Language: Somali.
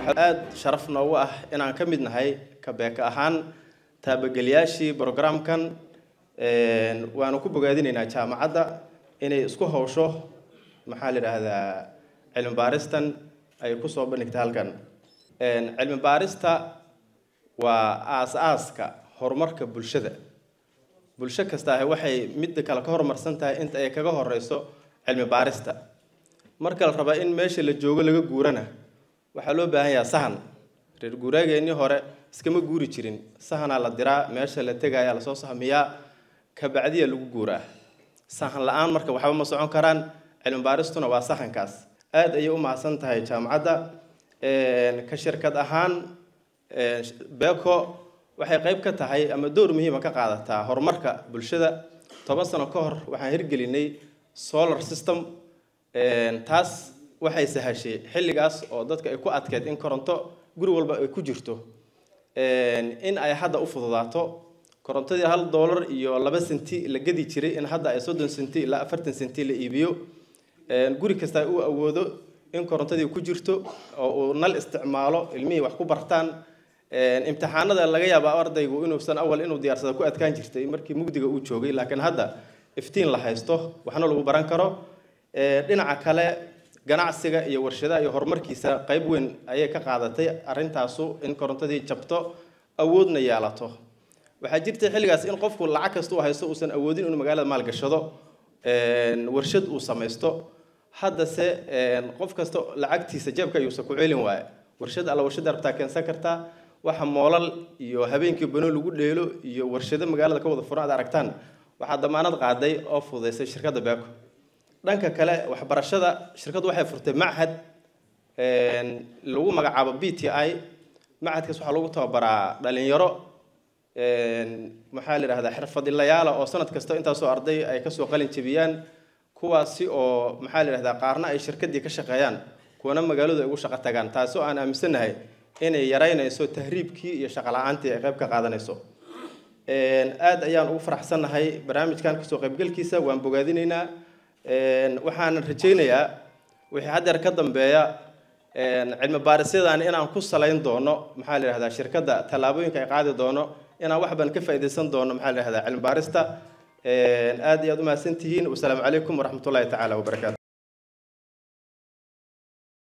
waxaa aad sharaf noogu ah inaan ka mid nahay kabeeka ahaan taabageliyaashii programkan waanu ku bogaadinaynaa jaamacadda inay isku hawsho maxaa la yiraahdaa cilmi baaristan ay ku soo bandhigtay halkan cilmi baarista waa aasaaska horumarka bulshada kasta waxay mid kale ka horumarsan tahay inta ay kaga horeyso cilmi baarista marka la raba in meesha la joogo laga guurana waxaa loo baahan yahay sahan reer guuraageennii hore iskama guuri jirin sahanaa la diraa meesha la tegaya la soo sahmiyaa ka bacdiya lagu guuraa sahan la'aan marka waxba ma socon karaan cilmi baaristuna waa sahankaas aad ayay u mahadsan tahay jaamacadda ka shirkad ahaan beeko waxay qayb ka tahay ama door muhiim ah ka qaadataa horumarka bulshada 10 sano ka hor waxaan hirgelinay solar system taas waxay sahashay xilligaas oo dadka ay ku adkeed in koronto guri walba ay ku jirto in ay hadda u fududaato korontadii $1 iyo 2 senti la gadi jiray in hadda ay 30 senti ilaa 40 senti la iibiyo guri kasta uu awoodo in korontadii ku jirto oo uu nal isticmaalo ilmihii wax ku bartaan imtixaanada laga yaabaa ardaygu inuusan awal inuu diyaarsado ku adkaan jirtay markii mugdiga uu joogay laakiin hadda iftiin la haysto waxna lagu baran karo dhinaca kale ganacsiga iyo warshadaha iyo horumarkiisa qayb weyn ayay ka qaadatay arintaasu in korontadii jabto awoodna yeelato waxaa jirtay xilligaas in qofku lacag kasta uu haysto uusan awoodin inuu magaalada maal gashado warshad uu samaysto hadda se qof kasta lacagtiisa jeebka ayuu ku celin waay warshad alla warshad rabtaa keensan kartaa waxa moolal iyo habeenkii bano lagu dheelo iyo warshado magaalada ka wada furan aad aragtaan waxa damaanad qaaday oo fududeysay shirkadda beeko dhanka kale waxbarashada shirkaddu waxay furtay machad lagu magacaabo BTI machadkaas waxa lagu tababaraa dhalinyaro maxaa la yiraahdaa xirfadlayaal oo sanad kasta inta soo arday ay ka soo qalin jabiyaan kuwaasi oo maxaa la yiraahdaa qaarna ay shirkadii ka shaqeeyaan kuwana magaalada ugu shaqo tagaan taas oo aan aaminsanahay inay yareynayso tahriibkii iyo shaqo la'aantii ay qayb ka qaadanayso aad ayaan ugu faraxsanahay barnaamijkan ka soo qaybgalkiisa waan bogaadinaynaa waxaan rajaynayaa wixii hadda ka dambeeya cilmi baarisyadaan inaan ku salayn doono maxaa la yiraahdaa shirkadda talaabooyinka ay qaadi doono inaan wax badan ka faa'iideysan doono maxaa la yiraahdaa cilmi baarista aad iyo aad u mahadsantihiin wassalaamu calaykum waraxmatullaahi tacaala wabarakaatu